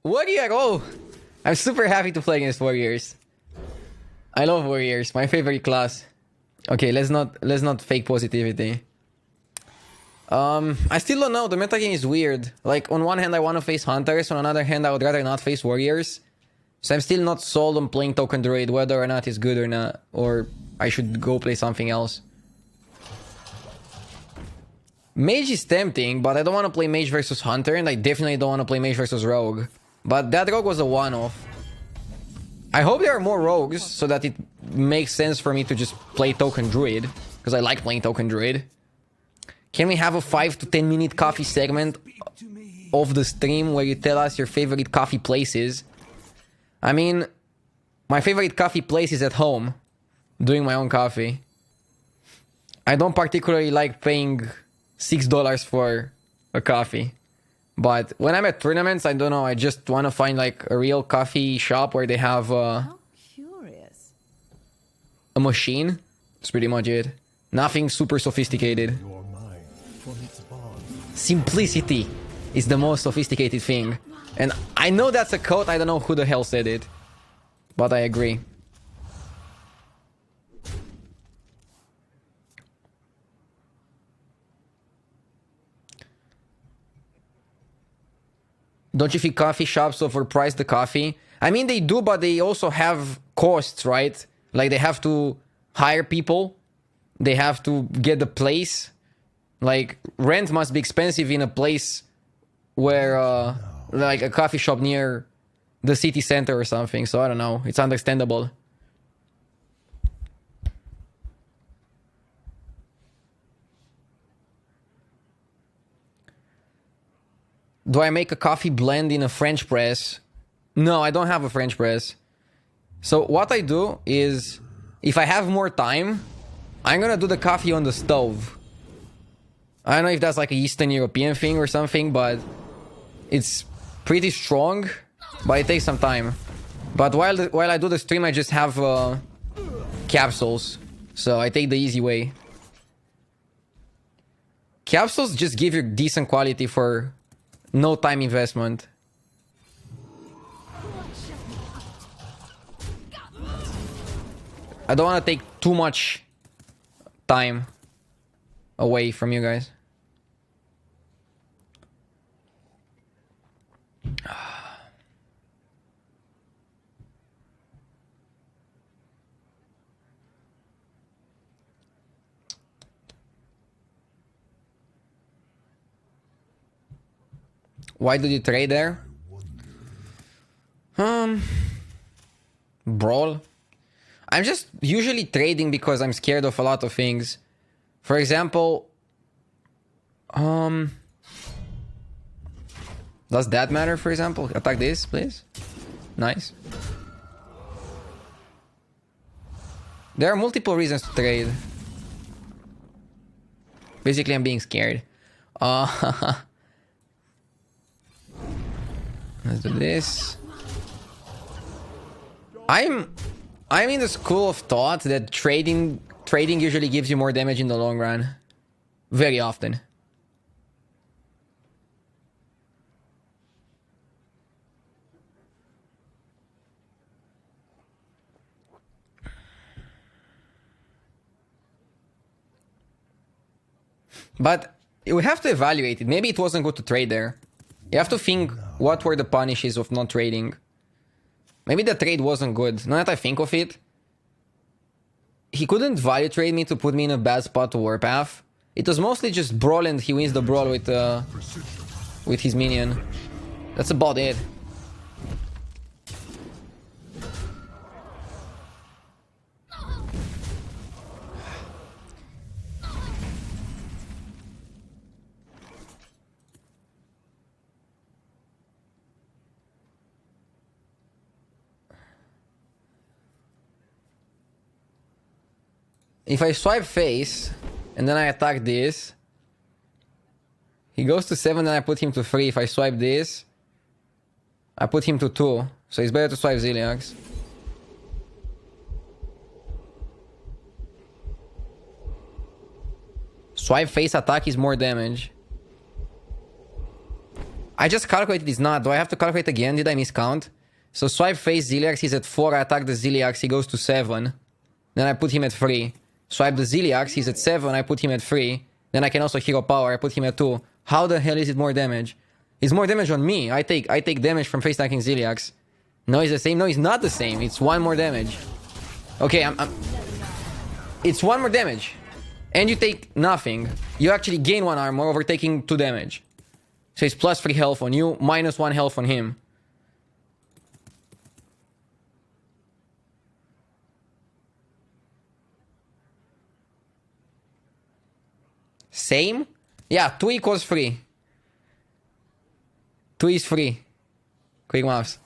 Warrior! Oh! I'm super happy to play against Warriors. I love Warriors. My favorite class. Okay, let's not fake positivity. I still don't know. The metagame is weird. Like, on one hand, I want to face Hunters. On another hand, I would rather not face Warriors. So I'm still not sold on playing Token Druid, whether or not it's good or not. Or I should go play something else. Mage is tempting, but I don't want to play Mage versus Hunter, and I definitely don't want to play Mage versus Rogue. But that Rogue was a one-off. I hope there are more Rogues, so that it makes sense for me to just play Token Druid. Because I like playing Token Druid. Can we have a 5 to 10 minute coffee segment of the stream where you tell us your favorite coffee places? I mean, my favorite coffee place is at home, doing my own coffee. I don't particularly like paying $6 for a coffee. But when I'm at tournaments, I don't know, I just want to find like a real coffee shop where they have How curious. a machine. That's pretty much it. Nothing super sophisticated. Simplicity is the most sophisticated thing. And I know that's a quote, I don't know who the hell said it. But I agree. Don't you think coffee shops overprice the coffee? I mean, they do, but they also have costs, right? Like, they have to hire people. They have to get the place. Like, rent must be expensive in a place where, like, a coffee shop near the city center or something. So, I don't know. It's understandable. Do I make a coffee blend in a French press? No, I don't have a French press. So what I do is, if I have more time, I'm gonna do the coffee on the stove. I don't know if that's like a Eastern European thing or something, but it's pretty strong, but it takes some time. But while I do the stream, I just have capsules. So I take the easy way. Capsules just give you decent quality for no time investment. I don't want to take too much time away from you guys. Why did you trade there? Brawl. I'm just usually trading because I'm scared of a lot of things. For example, does that matter, for example? Attack this, please. Nice. There are multiple reasons to trade. Basically, I'm being scared. Let's do this. I'm in the school of thought that trading usually gives you more damage in the long run. Very often. But we have to evaluate it. Maybe it wasn't good to trade there. You have to think what were the punishes of not trading. Maybe the trade wasn't good. Now that I think of it, he couldn't value trade me to put me in a bad spot to Warpath. It was mostly just brawl and he wins the brawl with his minion. That's about it. If I swipe face, and then I attack this, he goes to 7, then I put him to 3. If I swipe this, I put him to 2. So it's better to swipe Ziliax. Swipe face attack is more damage. I just calculated it's not. Do I have to calculate again? Did I miscount? So swipe face Ziliax, he's at 4. I attack the Ziliax, he goes to 7. Then I put him at 3. Swipe the Ziliax, he's at 7. I put him at 3. Then I can also hero power. I put him at 2. How the hell is it more damage? It's more damage on me. I take damage from face attacking Ziliax. No, it's the same. No, it's not the same. It's 1 more damage. Okay, it's 1 more damage. And you take nothing. You actually gain 1 armor over taking 2 damage. So it's plus 3 health on you, minus 1 health on him. Same? Yeah, 2 equals 3. 2 is 3. Quick mouse.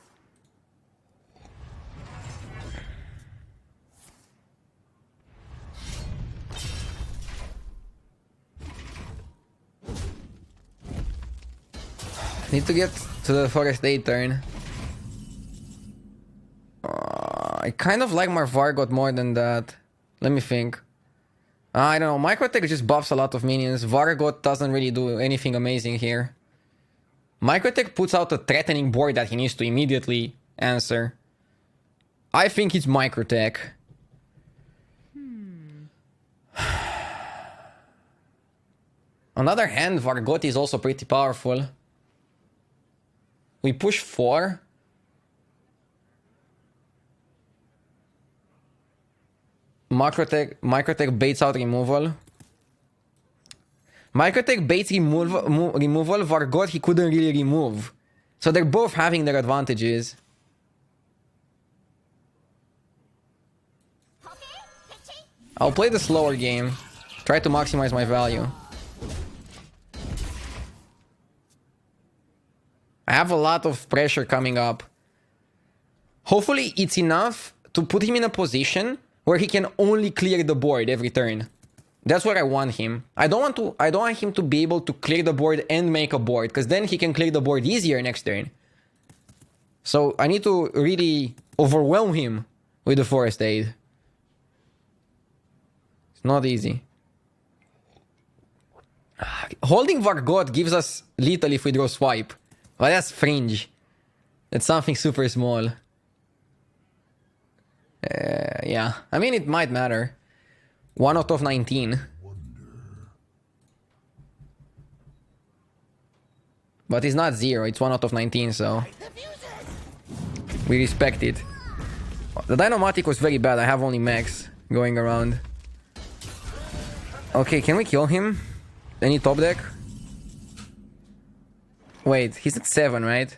Need to get to the Forest 8 turn. I kind of like my Vargot more than that. Let me think. I don't know. Microtech just buffs a lot of minions. Vargot doesn't really do anything amazing here. Microtech puts out a threatening board that he needs to immediately answer. I think it's Microtech. On the other hand, Vargot is also pretty powerful. We push 4. Microtech baits out removal. Microtech baits removal. Vargot he couldn't really remove. So they're both having their advantages. I'll play the slower game. Try to maximize my value. I have a lot of pressure coming up. Hopefully it's enough to put him in a position where he can only clear the board every turn. That's where I want him. I don't want him to be able to clear the board and make a board, because then he can clear the board easier next turn. So I need to really overwhelm him with the Forest Aid. It's not easy. Holding Vargot gives us lethal if we draw swipe. But that's fringe. That's something super small. Yeah. I mean, it might matter. 1 out of 19. But it's not 0. It's 1 out of 19, so... we respect it. The Dynomatic was very bad. I have only max going around. Okay, can we kill him? Any top deck? Wait, he's at 7, right?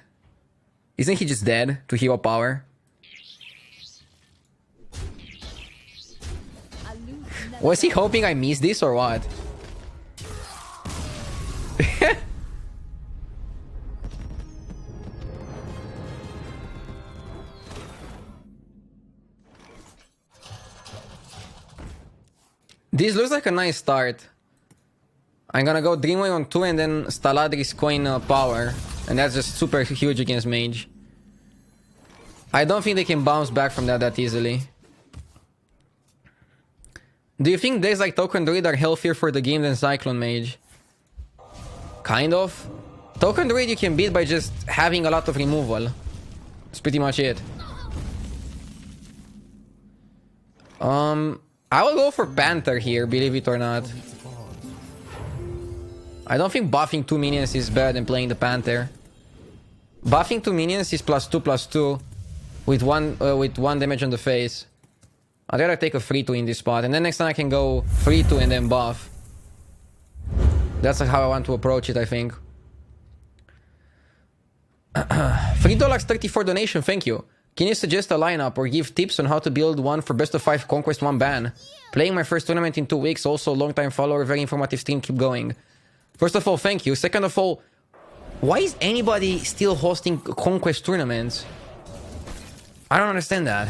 Isn't he just dead to hero power? Was he hoping I missed this or what? This looks like a nice start. I'm gonna go Dreamwave on 2 and then Staladri's coin power. And that's just super huge against Mage. I don't think they can bounce back from that easily. Do you think days like Token Druid are healthier for the game than Cyclone Mage? Kind of. Token Druid you can beat by just having a lot of removal. That's pretty much it. I will go for Panther here, believe it or not. I don't think buffing 2 minions is better than playing the Panther. Buffing 2 minions is +2/+2 with one damage on the face. I'd rather take a 3-2 in this spot, and then next time I can go 3-2 and then buff. That's how I want to approach it, I think. $3.34 donation, thank you. Can you suggest a lineup or give tips on how to build one for best of 5 Conquest 1 ban? Playing my first tournament in 2 weeks, also long time follower, very informative stream, keep going. First of all, thank you. Second of all, why is anybody still hosting Conquest tournaments? I don't understand that.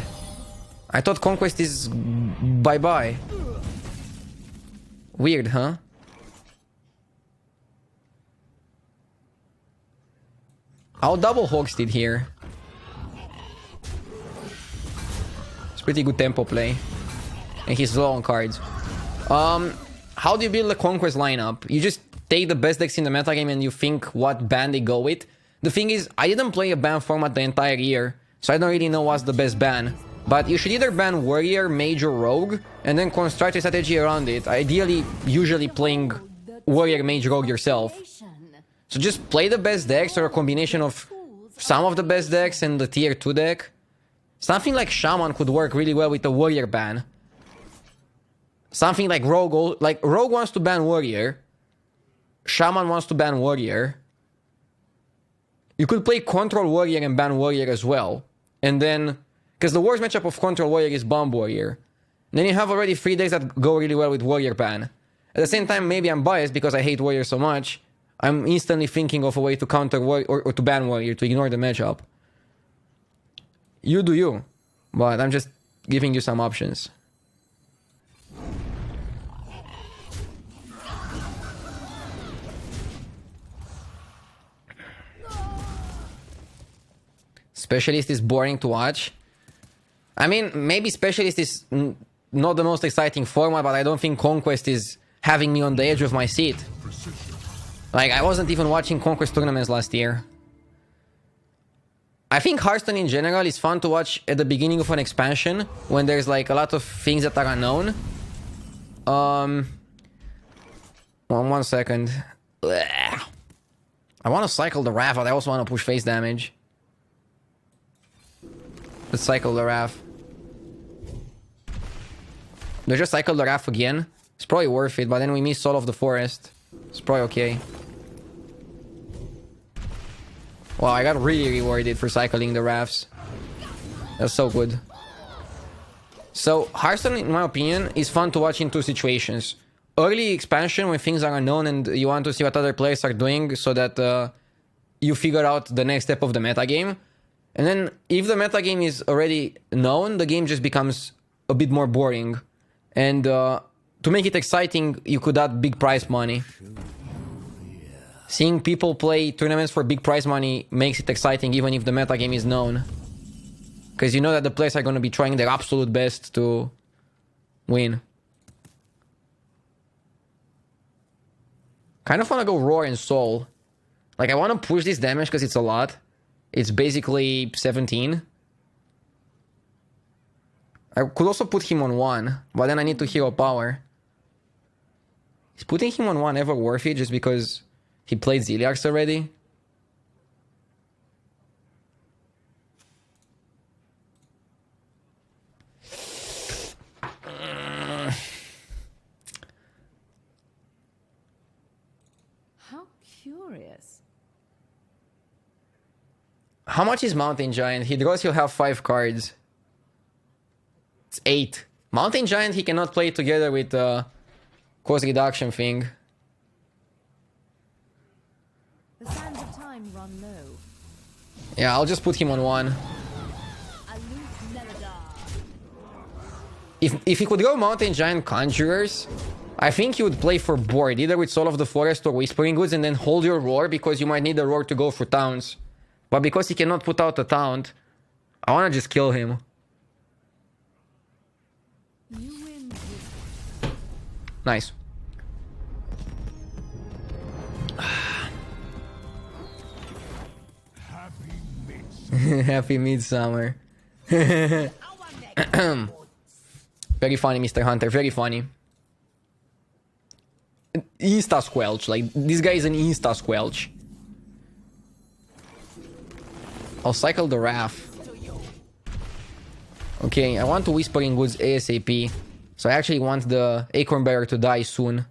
I thought Conquest is bye-bye. Weird, huh? I'll double Hogstead here. It's pretty good tempo play. And he's low on cards. How do you build a Conquest lineup? You just take the best decks in the metagame and you think what ban they go with. The thing is, I didn't play a ban format the entire year, so I don't really know what's the best ban. But you should either ban Warrior, Mage, or Rogue, and then construct a strategy around it. Ideally, usually playing Warrior, Mage, Rogue yourself. So just play the best decks or a combination of some of the best decks and the tier 2 deck. Something like Shaman could work really well with the Warrior ban. Something like Rogue, Rogue wants to ban Warrior. Shaman wants to ban Warrior. You could play Control Warrior and ban Warrior as well. And then, because the worst matchup of Control Warrior is Bomb Warrior. And then you have already 3 decks that go really well with Warrior ban. At the same time, maybe I'm biased because I hate Warrior so much. I'm instantly thinking of a way to counter Warrior or to ban Warrior, to ignore the matchup. You do you. But I'm just giving you some options. Specialist is boring to watch. I mean, maybe Specialist is not the most exciting format, but I don't think Conquest is having me on the edge of my seat. Like, I wasn't even watching Conquest tournaments last year. I think Hearthstone in general is fun to watch at the beginning of an expansion, when there's like a lot of things that are unknown. One second. Blech. I want to cycle the Wrath, but I also want to push face damage. Let's cycle the Wrath. Let's just cycle the Wrath again. It's probably worth it, but then we miss Soul of the Forest. It's probably okay. Wow, I got really rewarded for cycling the Wraths. That's so good. So, Hearthstone, in my opinion, is fun to watch in 2 situations. Early expansion, when things are unknown and you want to see what other players are doing so that you figure out the next step of the metagame. And then, if the metagame is already known, the game just becomes a bit more boring. And to make it exciting, you could add big prize money. Seeing people play tournaments for big prize money makes it exciting even if the metagame is known. Because you know that the players are going to be trying their absolute best to win. Kind of want to go Roar and Soul. Like, I want to push this damage because it's a lot. It's basically 17. I could also put him on 1, but then I need to hero power. Is putting him on 1 ever worth it just because he played Ziliax already? How curious. How much is Mountain Giant? He draws, he'll have 5 cards. It's 8. Mountain Giant, he cannot play together with cost reduction thing. The sands of time run low. Yeah, I'll just put him on 1. If he could go Mountain Giant Conjurers, I think he would play for board, either with Soul of the Forest or Whispering Woods, and then hold your Roar, because you might need the Roar to go for towns. But because he cannot put out a taunt, I want to just kill him. You win. Nice. Happy Midsummer. Very funny, Mr. Hunter. Very funny. Insta squelch. Like, this guy is an insta squelch. I'll cycle the Wrath. Okay, I want to Whispering Woods ASAP. So I actually want the Acorn Bearer to die soon.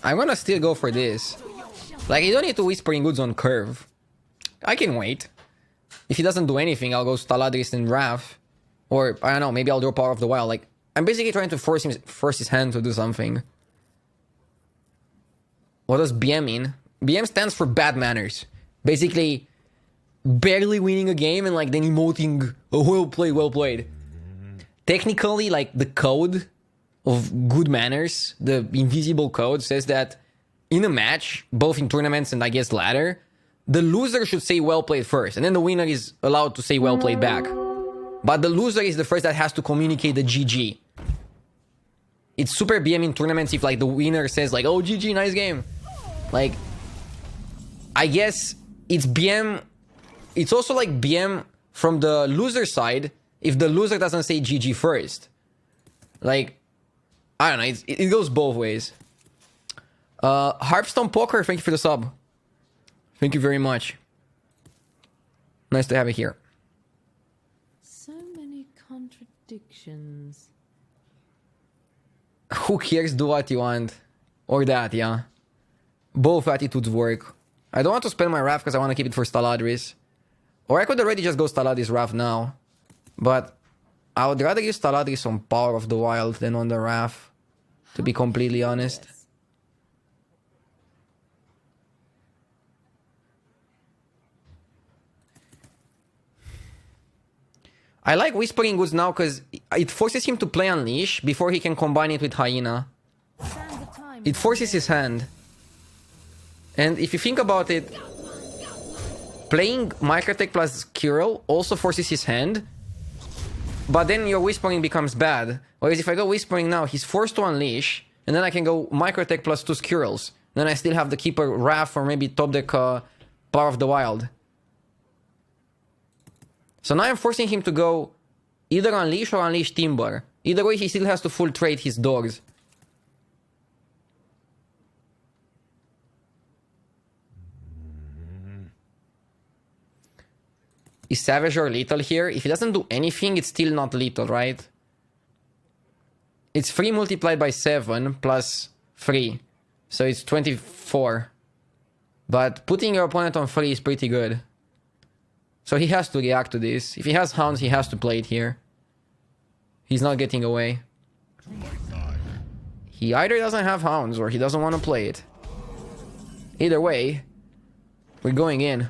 I'm gonna still go for this. Like, you don't need to Whispering Woods on curve. I can wait. If he doesn't do anything, I'll go Staladris and Wrath. Or, I don't know, maybe I'll draw Power of the Wild. Like, I'm basically trying to force his hand to do something. What does BM mean? BM stands for bad manners. Basically, barely winning a game and like then emoting, oh, well played, well played. Technically, like, the code of good manners, the invisible code, says that in a match, both in tournaments and I guess ladder, the loser should say well played first, and then the winner is allowed to say well played back. But the loser is the first that has to communicate the GG. It's super BM in tournaments if like the winner says like, oh GG, nice game. Like, I guess it's BM. It's also like BM from the loser side if the loser doesn't say GG first. Like, I don't know, it goes both ways. Hearthstone Poker, thank you for the sub. Thank you very much. Nice to have it here. So many contradictions. Who cares? Do what you want. Or that, yeah. Both attitudes work. I don't want to spend my Wrath because I want to keep it for Staladris. Or I could already just go Staladris Wrath now. But I would rather use Staladris on Power of the Wild than on the Wrath. To be completely honest. I like Whispering Woods now because it forces him to play Unleash before he can combine it with Hyena. It forces his hand. And if you think about it, playing Microtech plus Curl also forces his hand. But then your Whispering becomes bad. Whereas if I go Whispering now, he's forced to Unleash. And then I can go Microtech plus 2 Skirls. Then I still have the Keeper Wrath or maybe top deck Power of the Wild. So now I'm forcing him to go either Unleash or Unleash Timber. Either way, he still has to full trade his dogs. Is Savage or lethal here? If he doesn't do anything, it's still not lethal, right? It's 3 multiplied by 7 plus 3. So it's 24. But putting your opponent on 3 is pretty good. So he has to react to this. If he has Hounds, he has to play it here. He's not getting away. He either doesn't have Hounds or he doesn't want to play it. Either way, we're going in.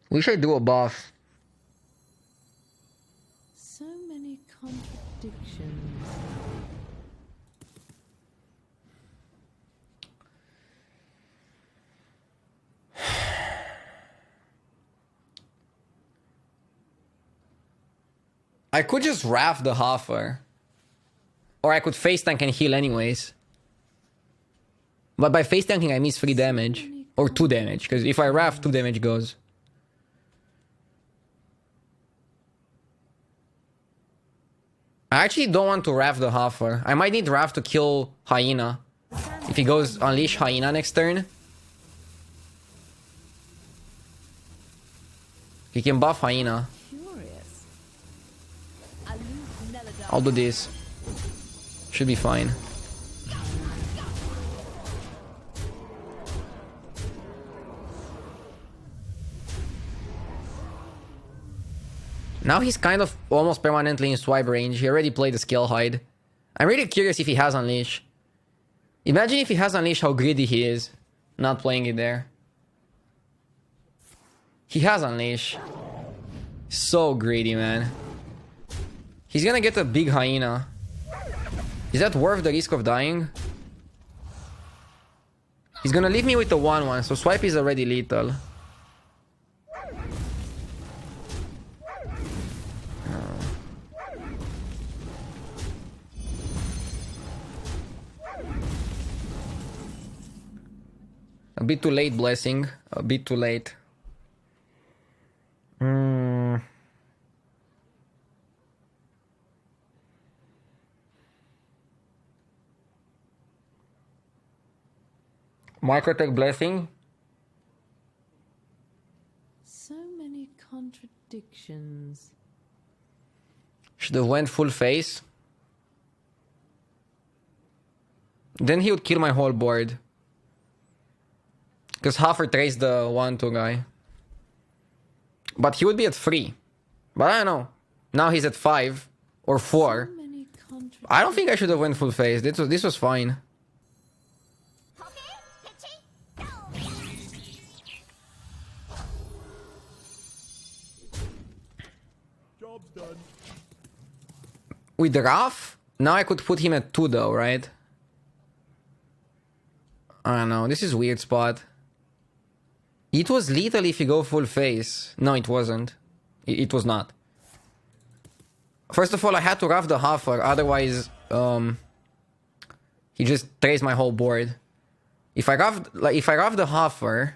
We should do a buff. So many contradictions. I could just Wrath the Hoffer. Or I could face tank and heal anyways. But by face tanking I miss 3 damage. Or 2 damage. Because if I Wrath, 2 damage goes. I actually don't want to Wrath the Hoffer. I might need Wrath to kill Hyena. If he goes Unleash Hyena next turn. He can buff Hyena. Curious. I'll do this. Should be fine. Now he's kind of almost permanently in swipe range. He already played the Scale Hide. I'm really curious if he has Unleash. Imagine if he has Unleash, how greedy he is. Not playing it there. He has Unleash. So greedy, man. He's gonna get a big Hyena. Is that worth the risk of dying? He's gonna leave me with the 1-1, so swipe is already lethal. A bit too late, Blessing. A bit too late. Microtech Blessing. So many contradictions. Should have went full face. Then he would kill my whole board. Because Hoffer traced the 1-2 guy. But he would be at 3. But I don't know. Now he's at 5 or 4. I don't think I should have went full face. This was fine. With Raf, now I could put him at 2 though, right? I don't know. This is weird spot. It was lethal if you go full face. No, it wasn't. It was not. First of all, I had to Raf the Huffer, otherwise, he just traced my whole board. If I Raf the Huffer,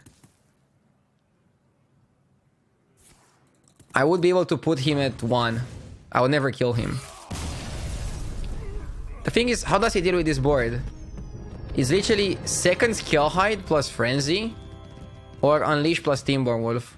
I would be able to put him at 1. I would never kill him. The thing is, how does he deal with this board? It's literally second skill height plus frenzy, or unleash plus Timberwolf.